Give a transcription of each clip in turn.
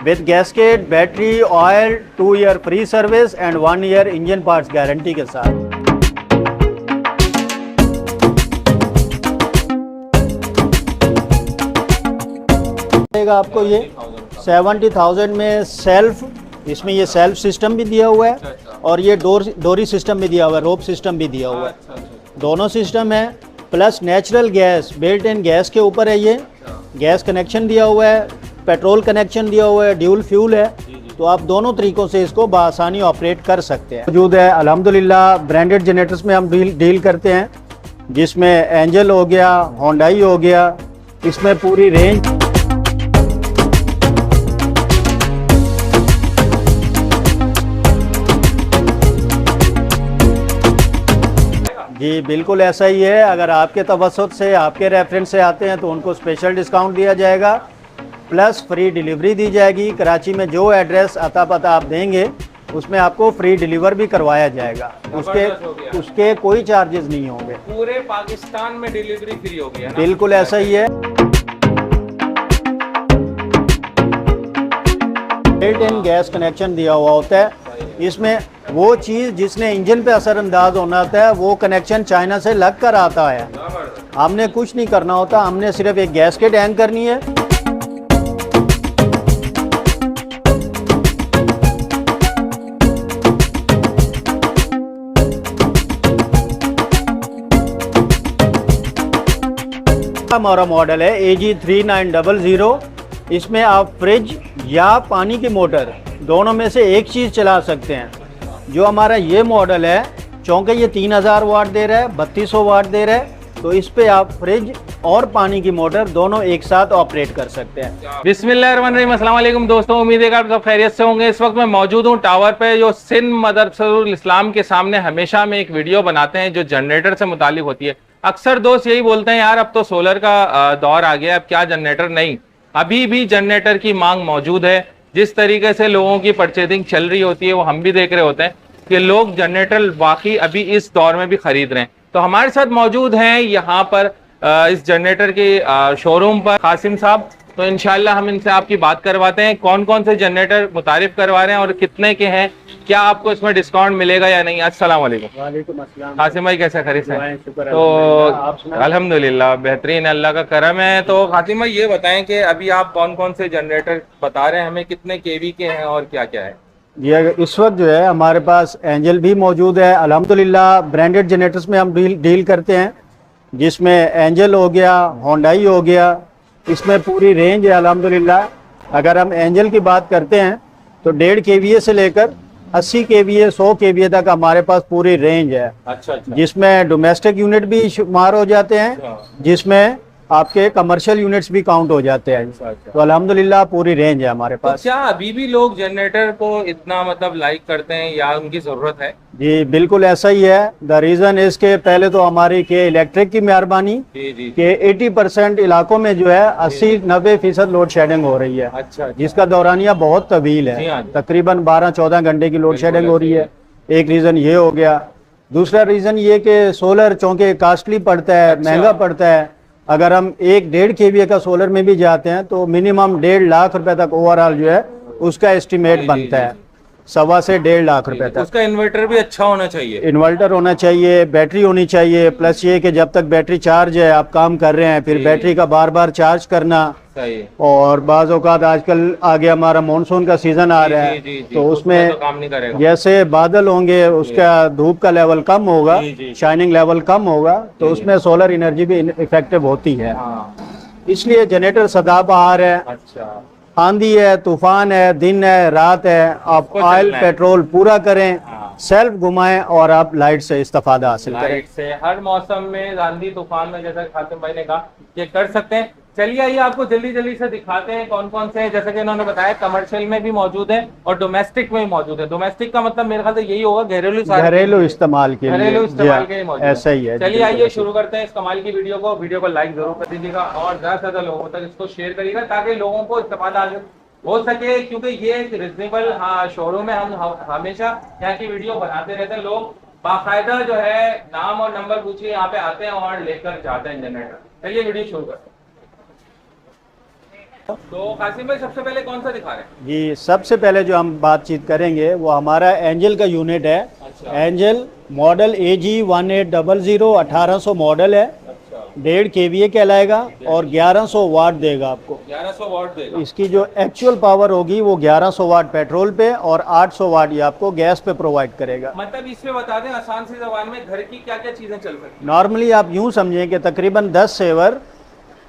With gasket, battery, oil, 2 year free service and 1 year engine parts guarantee के साथ। आपको ये 70,000 में सेल्फ, इसमें ये सेल्फ सिस्टम भी दिया हुआ है और ये डोरी सिस्टम भी दिया हुआ है, रोप सिस्टम भी दिया हुआ है। दोनों सिस्टम है, plus natural gas, built in gas के ऊपर है। ये गैस कनेक्शन दिया हुआ है, पेट्रोल कनेक्शन दिया हुआ है, ड्यूल फ्यूल है, तो आप दोनों तरीक़ों से इसको बआसानी ऑपरेट कर सकते हैं। मौजूद है अल्हम्दुलिल्लाह। ब्रांडेड जनरेटर्स में हम डील करते हैं, जिसमें एंजल हो गया, होंडाई हो गया, इसमें पूरी रेंज। जी बिल्कुल ऐसा ही है। अगर आपके तवस्सुत से, आपके रेफरेंस से आते हैं तो उनको स्पेशल डिस्काउंट दिया जाएगा, प्लस फ्री डिलीवरी दी जाएगी। कराची में जो एड्रेस अता पता आप देंगे उसमें आपको फ्री डिलीवर भी करवाया जाएगा। उसके कोई चार्जेस नहीं होंगे। पूरे पाकिस्तान में डिलीवरी फ्री होगी है ना? बिल्कुल ऐसा ही है। बिल्ट इन गैस कनेक्शन दिया हुआ होता है। इसमें वो चीज़ जिसने इंजन पे असरअंदाज होना होता है वो कनेक्शन चाइना से लग कर आता है। हमने कुछ नहीं करना होता, हमने सिर्फ एक गैसकेट हैंग करनी है। हमारा मॉडल है AG3900। इसमें आप फ्रिज या पानी की मोटर दोनों में से एक चीज़ चला सकते हैं। जो हमारा ये मॉडल है, चूँकि ये 3000 वाट दे रहा है, 3200 वाट दे रहा है, तो इस पे आप फ्रिज और पानी की मोटर दोनों एक साथ ऑपरेट कर सकते हैं। बिस्मिल्लाहिर्रहमानिर्रहीम। अस्सलाम वालेकुम दोस्तों, उम्मीद है कि आप सब खैरियत से होंगे। इस वक्त मैं मौजूद हूँ टावर पे, जो सिंध मदरसतुल इस्लाम के सामने हमेशा में एक वीडियो बनाते हैं जो जनरेटर से मुतालिक होती है। अक्सर दोस्त यही बोलते हैं, यार अब तो सोलर का दौर आ गया, अब क्या जनरेटर। नहीं, अभी भी जनरेटर की मांग मौजूद है। जिस तरीके से लोगों की परचेजिंग चल रही होती है वो हम भी देख रहे होते हैं कि लोग जनरेटर वाकई अभी इस दौर में भी खरीद रहे हैं। तो हमारे साथ मौजूद हैं यहाँ पर इस जनरेटर के शोरूम पर कासिम साहब। तो इंशाल्लाह हम इनसे आपकी बात करवाते हैं, कौन कौन से जनरेटर मुतारिफ करवा रहे हैं और कितने के हैं, क्या आपको इसमें डिस्काउंट मिलेगा या नहीं। अस्सलाम वालेकुम। वालेकुम अस्सलाम। कासिम भाई कैसे खरीद हैं? तो अल्हम्दुलिल्लाह बेहतरीन, अल्लाह का करम है। तो कासिम भाई ये बताएं कि अभी आप कौन कौन से जनरेटर बता रहे हैं हमें, कितने केवी के हैं और क्या क्या है? ये इस वक्त जो है हमारे पास एंजल भी मौजूद है अल्हम्दुलिल्लाह। ब्रांडेड जनरेटर्स में हम डील करते हैं, जिसमें एंजल हो गया, होंडाई हो गया, इसमें पूरी रेंज है अल्हम्दुलिल्लाह। अगर हम एंजल की बात करते हैं तो 1.5 kVA से लेकर 80 kVA 100 kVA तक हमारे पास पूरी रेंज है। अच्छा। जिसमें डोमेस्टिक यूनिट भी शुमार हो जाते हैं, जिसमें आपके कमर्शियल यूनिट्स भी काउंट हो जाते हैं। तो अल्हम्दुलिल्लाह पूरी रेंज है हमारे पास। तो क्या अभी भी लोग जनरेटर को इतना मतलब लाइक करते हैं या उनकी जरूरत है? जी बिल्कुल ऐसा ही है। द रीज़न इसके पहले तो हमारी के इलेक्ट्रिक की मेहरबानी के 80% इलाकों में जो है 80-90% लोड शेडिंग हो रही है। अच्छा। जिसका दौरानिया बहुत तवील है, तकरीबन 12-14 घंटे की लोड शेडिंग हो रही है। एक रीज़न ये हो गया। दूसरा रीज़न ये कि सोलर चूँकि कास्टली पड़ता है, महंगा पड़ता है। अगर हम 1-1.5 kVA का सोलर में भी जाते हैं तो मिनिमम 1.5 लाख रुपए तक ओवरऑल जो है उसका एस्टिमेट बनता है, 1.25 से 1.5 लाख रुपए तक। उसका इन्वर्टर भी अच्छा होना चाहिए। इन्वर्टर होना चाहिए, बैटरी होनी चाहिए, प्लस ये कि जब तक बैटरी चार्ज है, आप काम कर रहे हैं, फिर बैटरी का बार बार चार्ज करना। सही। और बाज़ औक़ात आजकल आगे हमारा मानसून का सीजन आ रहा है, तो उसमें तो काम नहीं करेगा। जैसे बादल होंगे, उसका धूप का लेवल कम होगा, शाइनिंग लेवल कम होगा, तो उसमें सोलर एनर्जी भी इफेक्टिव होती है। इसलिए जनरेटर सदाबहार है। अच्छा। आंधी है, तूफान है, दिन है, रात है, आप ऑयल पेट्रोल पूरा करें, सेल्फ घुमाएं और आप लाइट से इस्तेफादा हासिल करें। लाइट से हर मौसम में, आंधी तूफान में, जैसा कासिम भाई ने कहा ये कर सकते हैं। चलिए आइए आपको जल्दी जल्दी से दिखाते हैं कौन कौन से हैं। जैसे कि इन्होंने बताया कमर्शियल में भी मौजूद है और डोमेस्टिक में भी मौजूद है। डोमेस्टिक का मतलब मेरे ख्याल से यही होगा, घरेलू इस्तेमाल के लिए। घरेलू इस्तेमाल के लिए मौजूद ऐसा ही है। चलिए आइए शुरू करते हैं इस कमाल की वीडियो को लाइक जरूर कर दीजिएगा और ज्यादा से ज्यादा लोगों तक इसको शेयर करिएगा ताकि लोगों को इस्तेमाल हो सके, क्योंकि ये एक रिजनेबल शोरूम है। हम हमेशा यहाँ की वीडियो बनाते रहते हैं। लोग बाकायदा जो है नाम और नंबर पूछिए, यहाँ पे आते हैं और लेकर जाते हैं जनरेटर। चलिए वीडियो शुरू करते हैं। तो कासिम भाई सबसे पहले कौन सा दिखा रहे हैं? जी, सबसे पहले जो हम बातचीत करेंगे वो हमारा एंजल का यूनिट है। अच्छा। एंजल मॉडल AG1800 1800 मॉडल है। अच्छा, 1.5 kVA कहलाएगा और 1100 वाट देगा आपको। 1100 वॉट देगा। इसकी जो एक्चुअल पावर होगी वो 1100 वाट पेट्रोल पे और 800 वाट ये आपको गैस पे प्रोवाइड करेगा। मतलब इसमें बता दें आसान सी जबान में घर की क्या क्या चीजें चल सकती नॉर्मली आप यूं समझें कि तकरीबन 10 सेवर,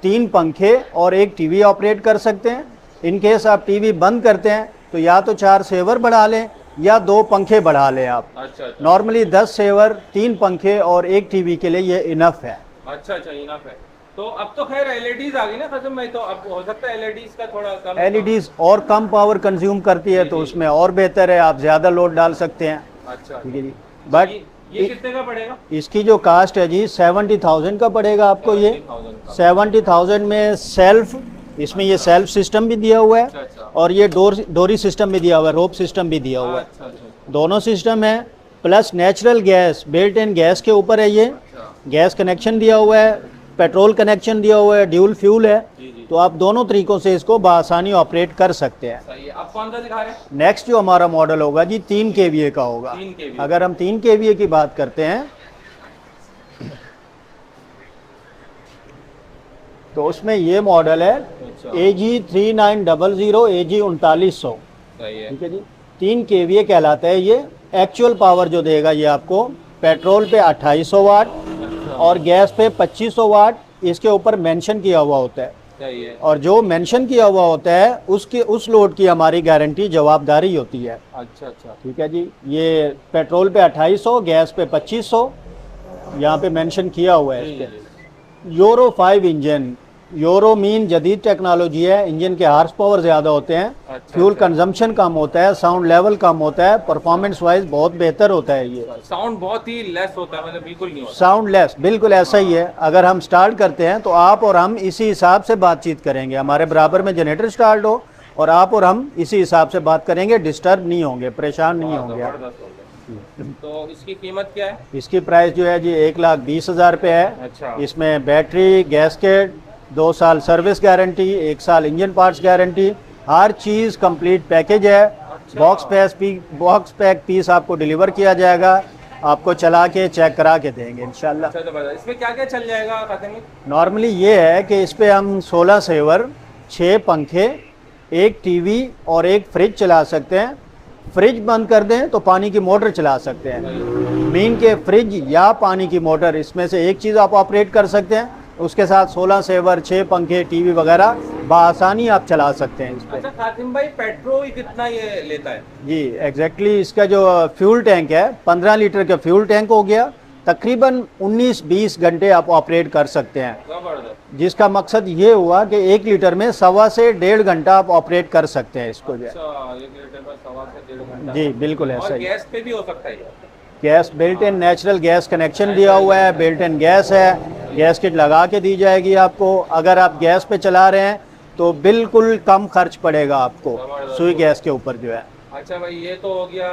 3 पंखे और 1 टीवी ऑपरेट कर सकते हैं। इन केस आप टीवी बंद करते हैं तो या तो 4 सेवर बढ़ा लें या 2 पंखे बढ़ा लें आप। है? अच्छा अच्छा नॉर्मली 10 सेवर, 3 पंखे और 1 टीवी के लिए ये इनफ है। अच्छा अच्छा, इनफ है। तो अब तो खैर एलईडीज आ गई ना कासिम भाई, तो अब हो सकता है एलईडीज का थोड़ा कम। एलईडीज और कम पावर कंज्यूम करती है तो उसमें और बेहतर है, आप ज़्यादा लोड डाल सकते हैं। अच्छा, ठीक है जी। बट ये कितने का पड़ेगा? इसकी जो कास्ट है जी 70,000 का पड़ेगा आपको। ये 70,000 का। 70,000 में सेल्फ, इसमें ये सेल्फ सिस्टम भी दिया हुआ है अच्छा अच्छा और ये डोरी सिस्टम भी दिया हुआ है, रोप सिस्टम भी दिया हुआ है। अच्छा अच्छा दोनों सिस्टम है। Plus natural gas, built in gas के ऊपर है ये। अच्छा, गैस कनेक्शन दिया हुआ है, पेट्रोल कनेक्शन दिया हुआ है, ड्यूल फ्यूल है। जी जी, तो आप दोनों तरीकों से इसको बआसानी ऑपरेट कर सकते हैं। सही है। अब कौन सा दिखा रहे हैं? नेक्स्ट जो हमारा मॉडल होगा जी 3 kVA का होगा। 3 kVA। अगर हम 3 kVA की बात करते हैं तो उसमें ये मॉडल है अच्छा, AG3900 AG3900। सही है। ठीक है जी। 3 kVA कहलाता है ये। एक्चुअल पावर जो देगा ये आपको पेट्रोल पे 2800 वाट और गैस पे 2500 वाट इसके ऊपर मेंशन किया हुआ होता है। सही है। और जो मेंशन किया हुआ होता है उसकी उस लोड की हमारी गारंटी जवाबदारी होती है। अच्छा अच्छा, ठीक है जी। ये पेट्रोल पे 2800, गैस पे 2500 यहाँ पे मेंशन किया हुआ है इस पे। यूरो 5 इंजन, यूरो मीन जदीद टेक्नोलॉजी है। इंजन के हार्स पावर ज़्यादा होते हैं, अच्छा, फ्यूल अच्छा। कंजम्पशन कम होता है, साउंड लेवल कम होता है, परफॉर्मेंस वाइज बहुत बेहतर होता है ये। साउंड बहुत ही लेस होता है, मतलब बिल्कुल नहीं होता। साउंड लेस, बिल्कुल ऐसा ही है। अगर हम स्टार्ट करते हैं तो आप और हम इसी हिसाब से बातचीत करेंगे। हमारे बराबर में जनरेटर स्टार्ट हो और आप और हम इसी हिसाब से बात करेंगे, डिस्टर्ब नहीं होंगे, परेशान नहीं होंगे आप। जबरदस्त हो गया। तो इसकी कीमत क्या है? इसकी प्राइस जो है जी 1,20,000 रुपये है। अच्छा, इसमें बैटरी, गैसकेट, 2 साल सर्विस गारंटी, 1 साल इंजन पार्ट्स गारंटी, हर चीज़ कंप्लीट पैकेज है। अच्छा। बॉक्स पैक पीस आपको डिलीवर किया जाएगा, आपको चला के चेक करा के देंगे इंशाल्लाह। अच्छा जबरदस्त। इसमें क्या क्या चल जाएगा कासिम भाई? नॉर्मली ये है कि इस पे हम 16 सेवर, 6 पंखे, 1 टीवी और 1 फ्रिज चला सकते हैं। फ्रिज बंद कर दें तो पानी की मोटर चला सकते हैं। मीन के फ्रिज या पानी की मोटर, इसमें से एक चीज़ आप ऑपरेट कर सकते हैं। उसके साथ 16 सेवर, 6 पंखे, टीवी वगैरह बआसानी आप चला सकते हैं इस पे। अच्छा कासिम भाई, पेट्रोल कितना ये लेता है? जी एग्जैक्टली इसका जो फ्यूल टैंक है 15 लीटर का फ्यूल टैंक हो गया। तकरीबन 19-20 घंटे आप ऑपरेट कर सकते हैं, जबरदस्त। जिसका मकसद ये हुआ कि 1 लीटर में 1.25 से 1.5 घंटा आप ऑपरेट कर सकते हैं इसको जो है। अच्छा, 1 लीटर में 1.25 से 1.5 घंटा। जी बिल्कुल ऐसा और ही। गैस पे भी हो सकता है ये? Gas built in natural gas connection दिया हुआ है, बिल्ट इन गैस है, गैस किट लगा के दी जाएगी आपको। अगर आप गैस पे चला रहे हैं तो बिल्कुल कम खर्च पड़ेगा आपको सुई गैस के ऊपर जो है। अच्छा भाई, ये तो हो गया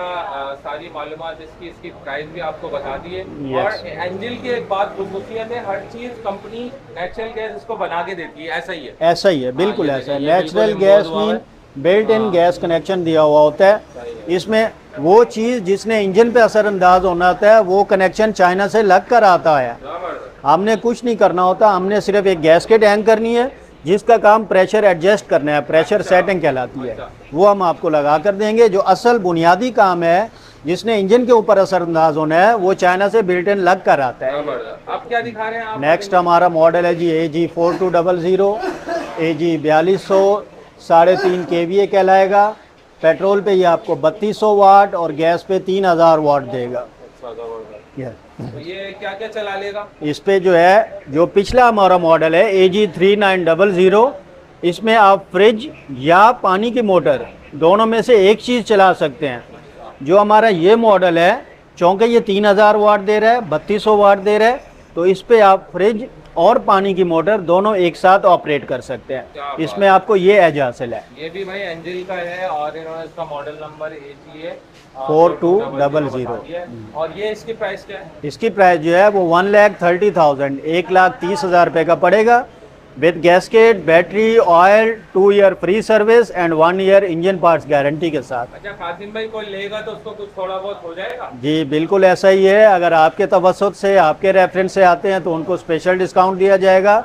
सारी मालूमात इसकी प्राइस भी आपको बता दी है। Yes. और एंजल की एक बात खुसूसियत है, हर चीज कंपनी नेचुरल गैस इसको बना के देती है, ऐसा ही है? ऐसा ही है, बिल्कुल ये ऐसा है। देखिए, ये नेचुरल बिल्कुल गैस इम्पोर्ट हुआ mean built in gas connection दिया हुआ होता है। सही है। इसमें वो चीज़ जिसने इंजन पे असरअंदाज होना होता है वो कनेक्शन चाइना से लग कर आता है। जबरदस्त। हमने कुछ नहीं करना होता, हमने सिर्फ एक गैसकेट हैंग करनी है जिसका काम प्रेशर एडजस्ट करना है, प्रेशर सेटिंग कहलाती है। वो हम आपको लगा कर देंगे। जो असल बुनियादी काम है जिसने इंजन के ऊपर असरअंदाज होना है वो चाइना से बिल्ट इन लग कर आता है। जबरदस्त। अब क्या दिखा रहे हैं आप? नेक्स्ट हमारा मॉडल है जी AG4200 AG4200 3.5 kVA कहलाएगा। पेट्रोल पे ये आपको 3200 वाट और गैस पे 3000 वाट देगा। अच्छा, जबरदस्त। ये तो ये क्या क्या चला लेगा? इस पे जो है जो पिछला हमारा मॉडल है AG3900, इसमें आप फ्रिज या पानी की मोटर दोनों में से एक चीज़ चला सकते हैं। जो हमारा ये मॉडल है चूँकि ये 3000 वाट दे रहा है, 3200 वाट दे रहा है, तो इस पे आप फ्रिज और पानी की मोटर दोनों एक साथ ऑपरेट कर सकते हैं। इसमें आपको ये एज हासिल है। ये भी भाई एंजल का है और इन्होंने इसका मॉडल नंबर AG 4200। और ये इसकी प्राइस क्या है? इसकी प्राइस जो है वो 1,30,000 1,30,000 रुपये का पड़ेगा। With gasket, battery, oil, 2 year free service and 1 year engine parts guarantee के साथ। अच्छा कासिम भाई, कोई लेगा तो उसको कुछ थोड़ा बहुत हो जाएगा? जी बिल्कुल ऐसा ही है। अगर आपके तवस्सुत से, आपके रेफरेंस से आते हैं तो उनको स्पेशल डिस्काउंट दिया जाएगा,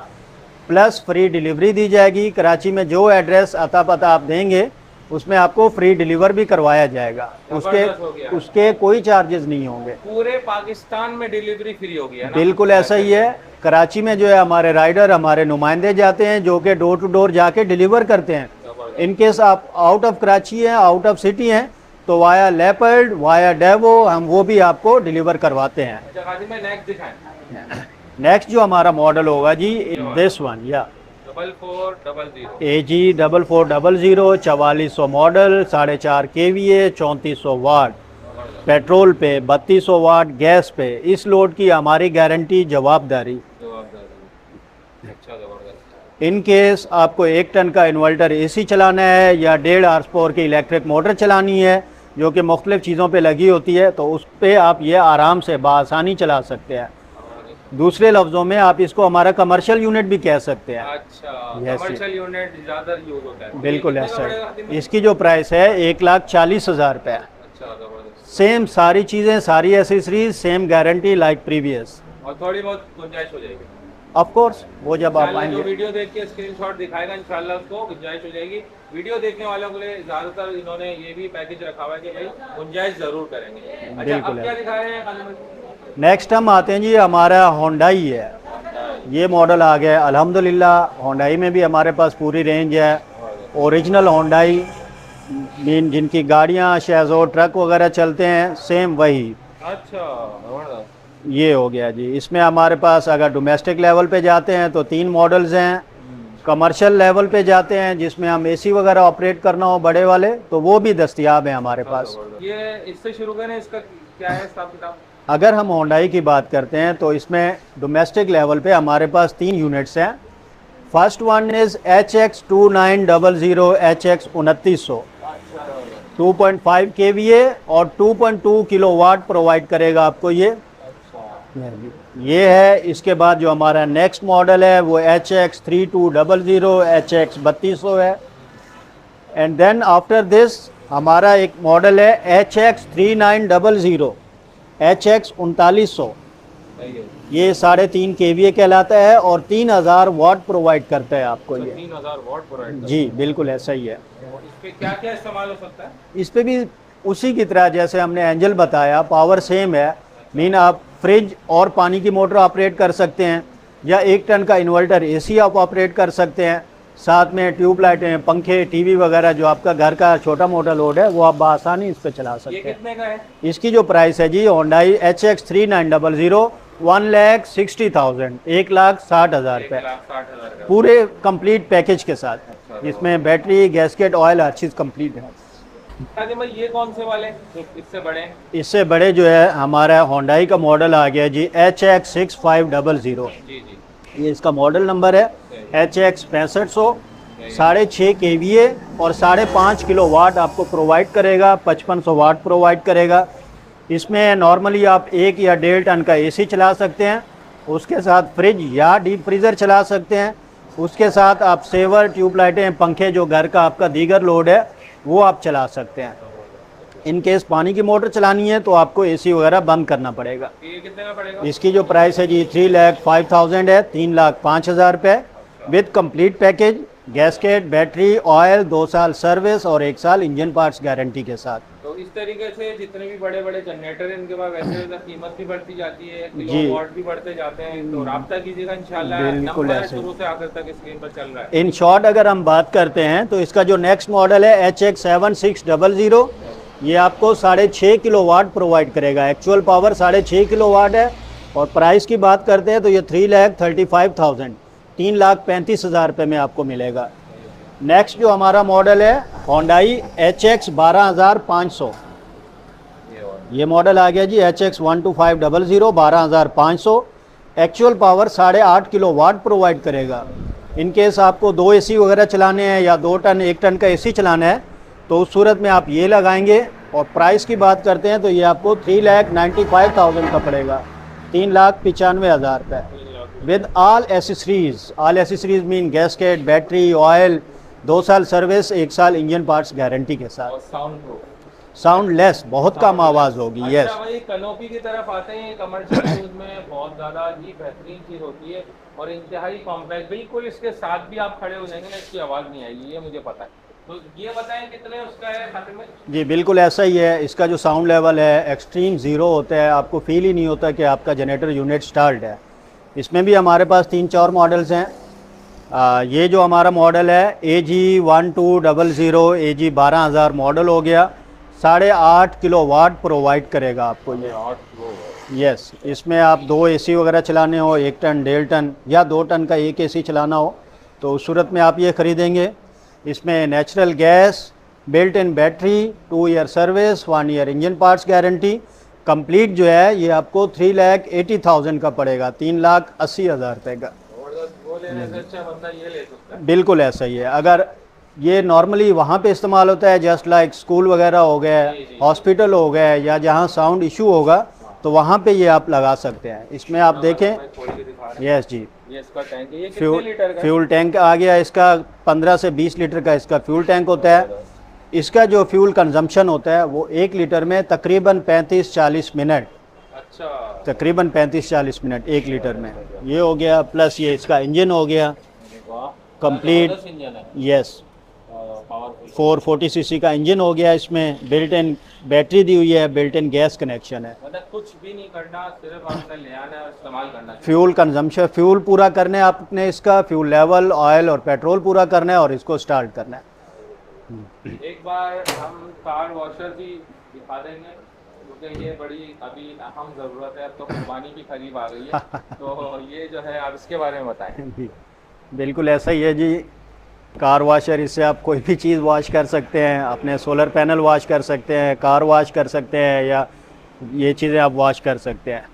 प्लस फ्री डिलीवरी दी जाएगी। कराची में जो एड्रेस अता पता आप देंगे उसमें आपको फ्री डिलीवर भी करवाया जाएगा। उसके कोई चार्जेस नहीं होंगे। पूरे पाकिस्तान में डिलीवरी फ्री होगी, है ना? बिल्कुल ऐसा ही है। कराची में जो है हमारे राइडर, हमारे नुमाइंदे जाते हैं जो कि डोर टू डोर जाके डिलीवर करते हैं। इनकेस आप आउट ऑफ कराची हैं, आउट ऑफ सिटी हैं, तो वाया लेपर्ड, वाया डेवो हम वो भी आपको डिलीवर करवाते हैं। नेक्स्ट दिखाएं। नेक्स्ट जो हमारा मॉडल होगा जी, दिस वन या 4400 AG 4400 4400 मॉडल, 4.5 kVA, 3400 वाट, पेट्रोल पे 3200 वाट, गैस पे। इस लोड की हमारी गारंटी, जवाबदारी। इन केस आपको 1 टन का इन्वर्टर AC चलाना है या 1.5 हॉर्स पावर की इलेक्ट्रिक मोटर चलानी है जो कि मुख्तलिफ चीज़ों पे लगी होती है, तो उस पर आप ये आराम से बासानी चला सकते हैं। दूसरे लफ्ज़ों में आप इसको हमारा कमर्शियल यूनिट भी कह सकते हैं। अच्छा, कमर्शियल यूनिट ज़्यादा यूज होता है। बिल्कुल ऐसा है। इसकी जो प्राइस है 1,40,000 रुपये। अच्छा, सेम सारी चीज़ें, सारी accessories, same guarantee like previous. और थोड़ी बहुत गुंजाइश हो जाएगी ऑफ कोर्स, वो जब आप जो आएंगे। वीडियो देख के स्क्रीनशॉट दिखाएगा इंशाल्लाह उसको गुंजाइश हो जाएगी। वीडियो देखने वालों के लिए ज़्यादातर इन्होंने ये भी पैकेज रखा हुआ है कि भाई गुंजाइश ज़रूर करेंगे। अच्छा, अब क्या दिखा रहे हैं? नेक्स्ट हम आते हैं जी, हमारा होंडाई है। ये मॉडल आ गया अल्हम्दुलिल्लाह। होंडाई में भी हमारे पास पूरी रेंज है। ओरिजिनल होंडाई मीन जिनकी गाड़ियाँ शेज़ो ट्रक वगैरह चलते हैं, सेम वही। अच्छा, ये हो गया जी। इसमें हमारे पास अगर डोमेस्टिक लेवल पे जाते हैं तो 3 मॉडल्स हैं। कमर्शियल लेवल पे जाते हैं जिसमें हम AC वगैरह ऑपरेट करना हो बड़े वाले, तो वो भी दस्तयाब हैं हमारे पास। ये इससे शुरू करें, इसका क्या है हिसाब किताब? अगर हम होंडाई की बात करते हैं तो इसमें डोमेस्टिक लेवल पे हमारे पास 3 यूनिट्स हैं। First one is HX 2900 HX 2900, 2.5 kVA और 2.2 किलोवाट प्रोवाइड करेगा आपको ये है। इसके बाद जो हमारा नेक्स्ट मॉडल है वो HX 3200 HX 3200 है। एंड देन आफ्टर दिस हमारा एक मॉडल है HX 3900 HX 3900। ये 3.5 kVA कहलाता है और 3000 वाट प्रोवाइड करता है आपको ये। 3000 वाट प्रोवाइड। जी बिल्कुल ऐसा ही है। इस पे क्या क्या इस्तेमाल हो सकता है? इस पे भी उसी की तरह जैसे हमने एंजल बताया, पावर सेम है। मीन आप फ्रिज और पानी की मोटर ऑपरेट कर सकते हैं, या 1 टन का इन्वर्टर AC आप ऑपरेट कर सकते हैं। साथ में ट्यूबलाइटें, पंखे, TV वगैरह जो आपका घर का छोटा मोटा लोड है वो आप बआसानी इस पे चला सकते हैं। ये कितने का है? इसकी जो प्राइस है जी, होंडाई HX 3900 1,60,000 1,60,000 रुपये पूरे कंप्लीट पैकेज के साथ। इसमें बैटरी, गैसकेट, ऑयल हर चीज़ कंप्लीट है। ये कौन से वाले इससे बड़े? इससे बड़े जो है हमारा होंडाई का मॉडल आ गया जी HX 6500। ये इसका मॉडल नंबर है HX 6500। 6.5 kVA और 5.5 किलोवाट आपको प्रोवाइड करेगा, 5500 वाट प्रोवाइड करेगा। इसमें नॉर्मली आप 1 या 1.5 टन का AC चला सकते हैं, उसके साथ फ्रिज या डीप फ्रीज़र चला सकते हैं, उसके साथ आप सेवर, ट्यूबलाइटें, पंखे जो घर का आपका दीगर लोड है वो आप चला सकते हैं। इन केस पानी की मोटर चलानी है तो आपको AC वगैरह बंद करना पड़ेगा। ये कितने का पड़ेगा? इसकी जो प्राइस है जी 3,05,000 है, 3,05,000 रुपये with complete package, gasket, battery, oil, 2 साल सर्विस और 1 साल इंजन पार्ट्स गारंटी के साथ। तो इस तरीके से जितने भी बड़े बड़े जनरेटर इनके पास वैसे कीमत भी बढ़ती जाती है, किलोवाट भी बढ़ते जाते हैं। तो राब्ता कीजिएगा इंशाल्लाह। बिल्कुल ऐसे शुरू से आखिर तक स्क्रीन पर चल रहा है। इन शॉर्ट अगर हम बात करते हैं तो इसका जो नेक्स्ट मॉडल है HX 7600, ये आपको 6.5 किलोवाट प्रोवाइड करेगा। एक्चुअल पावर 6.5 किलोवाट है। और प्राइस की बात करते हैं तो ये 3,35,000 3,35,000 रुपये में आपको मिलेगा। नेक्स्ट जो हमारा मॉडल है होंडाई HX 12500। ये मॉडल आ गया जी HX 12500 12500। Actual power 8.5 kilowatt provide करेगा। इन केस आपको 2 AC वगैरह चलाने हैं या 2 टन 1 टन का AC चलाना है तो उस सूरत में आप ये लगाएंगे। और प्राइस की बात करते हैं तो ये आपको 3,95,000 का पड़ेगा, 3,95,000 रुपये। With all accessories mean gasket, battery, oil, 2 साल सर्विस, 1 साल इंजन पार्ट्स गारंटी के साथ। और साउंड प्रूफ, साउंड लेस, बहुत कम आवाज़ होगी। अच्छा यस भाई, कनोपी की तरफ आते हैं, कमर्शियल यूज में बहुत ज़्यादा ही बेहतरीन चीज़ होती है और इंतहाई कॉम्पैक्ट, बिल्कुल इसके साथ भी आप खड़े हो जाएंगे ना, इसकी आवाज़ नहीं आएगी, ये मुझे पता है। तो ये बताएं कितने उसका है खाते में? जी बिल्कुल ऐसा ही है। इसका जो साउंड लेवल है एक्सट्रीम ज़ीरो होता है, आपको फील ही नहीं होता कि आपका जनरेटर यूनिट स्टार्ट है। इसमें भी हमारे पास 3-4 मॉडल्स हैं। ये जो हमारा मॉडल है AG1200, AG 12000 मॉडल हो गया, 8.5 किलोवाट प्रोवाइड करेगा आपको ये। 8 किलो। यस, इसमें आप 2 AC वगैरह चलाने हो, 1 टन, 1.5 टन या 2 टन का 1 AC चलाना हो तो उस सूरत में आप ये ख़रीदेंगे। इसमें natural gas, built in battery, 2 year service, 1 year engine parts guarantee, complete जो है ये आपको 3,80,000 का पड़ेगा, 3,80,000 रुपये का। वो लेने से अच्छा बंदा ये ले सकता है। बिल्कुल ऐसा ही है। अगर ये नॉर्मली वहाँ पे इस्तेमाल होता है, जस्ट लाइक स्कूल वगैरह हो गए, हॉस्पिटल हो गए, या जहाँ साउंड इशू होगा तो वहाँ पे ये आप लगा सकते हैं। इसमें आप देखें, यस जी, ये इसका टैंक है, ये कितने लीटर का है? फ्यूल टैंक आ गया इसका, 15 से 20 लीटर का इसका फ्यूल टैंक होता है। इसका जो फ्यूल कंजम्पशन होता है वो 1 लीटर में तकरीबन 35-40 मिनट, अच्छा, तकरीबन 35-40 मिनट 1 लीटर में। ये हो गया, प्लस ये इसका इंजन हो गया कंप्लीट। यस, पावरफुल 440 सीसी का इंजन हो गया। इसमें बिल्ट इन बैटरी दी हुई है, बिल्ट इन गैस कनेक्शन है। मतलब कुछ भी नहीं करना, सिर्फ आपने ले आना है और इस्तेमाल करना है। फ्यूल कंजम्पशन, फ्यूल पूरा करना है आपने, इसका फ्यूल लेवल, ऑयल और पेट्रोल पूरा करना है और इसको स्टार्ट करना है। एक बार हम कार वॉशर भी दिखा देंगे क्योंकि ये बड़ी अभी अहम ज़रूरत है, अब तो कुर्बानी भी करीब आ गई है, तो ये जो है आप इसके बारे में बताएं। बिल्कुल ऐसा ही है जी, कार वॉशर, इससे आप कोई भी चीज़ वॉश कर सकते हैं, अपने सोलर पैनल वॉश कर सकते हैं, कार वॉश कर सकते हैं, या ये चीज़ें आप वॉश कर सकते हैं।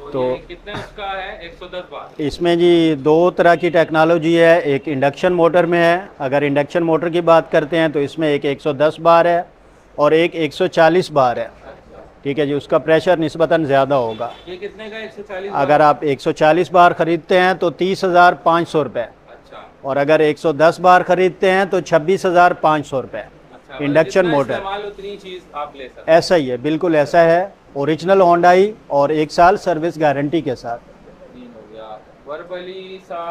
तो ये कितने उसका है? 110 बार। इसमें जी 2 तरह की टेक्नोलॉजी है। एक इंडक्शन मोटर में है, अगर इंडक्शन मोटर की बात करते हैं तो इसमें एक 110 बार है और एक 140 बार है। ठीक है जी, उसका प्रेशर निस्बतन ज़्यादा होगा। ये कितने का 140? अगर आप 140 बार ख़रीदते हैं तो 30,500 रुपये, अच्छा, और अगर 110 बार ख़रीदते हैं तो 26,500 रुपये। अच्छा, इंडक्शन मोटर इस्तेमाल उतनी चीज़ आप ले सकते ऐसा ही है, बिल्कुल ऐसा है। ओरिजिनल होंडाई और 1 साल सर्विस गारंटी के साथ। हो गया। वर्बली सा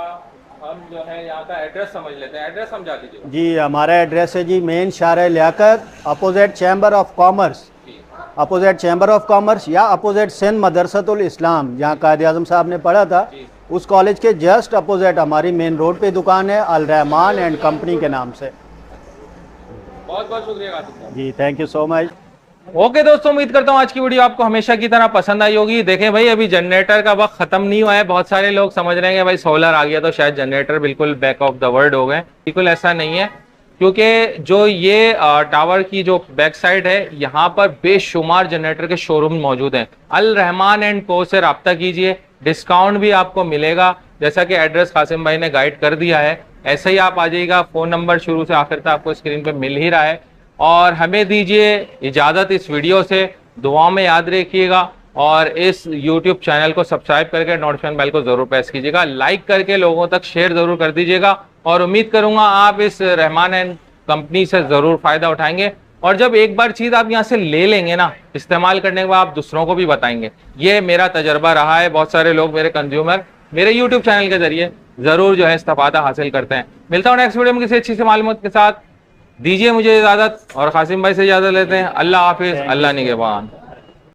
हम जो है यहाँ का एड्रेस समझ लेते हैं, एड्रेस समझा दीजिए जी। हमारा एड्रेस है जी main Shah Liaquat, opposite chamber of commerce, opposite chamber of commerce या अपोजिट सिंध मदरसतुल इस्लाम, जहाँ कायद आज़म साहब ने पढ़ा था, उस कॉलेज के जस्ट अपोजिट हमारी मेन रोड पे दुकान है, अल रहमान एंड कंपनी के नाम से। बहुत बहुत शुक्रिया कासिम साहब। जी, thank you so much. Okay दोस्तों, उम्मीद करता हूँ आज की वीडियो आपको हमेशा की तरह पसंद आई होगी। देखें भाई, अभी जनरेटर का वक्त खत्म नहीं हुआ है। बहुत सारे लोग समझ रहे हैं कि भाई सोलर आ गया तो शायद जनरेटर बिल्कुल बैक ऑफ द वर्ल्ड हो गए। बिल्कुल ऐसा नहीं है, क्योंकि जो ये टावर की जो बैक साइड है, यहाँ पर बेशुमार जनरेटर के शोरूम मौजूद हैं। अल रहमान एंड को से रब्ता कीजिए, डिस्काउंट भी आपको मिलेगा। जैसा कि एड्रेस कासिम भाई ने गाइड कर दिया है, ऐसे ही आप आ जाइएगा। फ़ोन नंबर शुरू से आखिर तक आपको स्क्रीन पे मिल ही रहा है। और हमें दीजिए इजाज़त इस वीडियो से, दुआ में याद रखिएगा और इस YouTube चैनल को सब्सक्राइब करके नोटिफिकेशन बेल को ज़रूर प्रेस कीजिएगा। लाइक करके लोगों तक शेयर ज़रूर कर दीजिएगा और उम्मीद करूँगा आप इस रहमान एंड कंपनी से ज़रूर फ़ायदा उठाएंगे। और जब एक बार चीज़ आप यहाँ से ले लेंगे ना, इस्तेमाल करने के बाद आप दूसरों को भी बताएंगे। ये मेरा तजर्बा रहा है। बहुत सारे लोग, मेरे कंज्यूमर, मेरे YouTube चैनल के जरिए ज़रूर जो है इस्तेफादा हासिल करते हैं। मिलता हूँ नेक्स्ट वीडियो में किसी अच्छी सी मालूमात के साथ। दीजिए मुझे इजाज़त और कासिम भाई से इजाज़त लेते हैं। अल्लाह हाफिज़, अल्लाह निगहबान।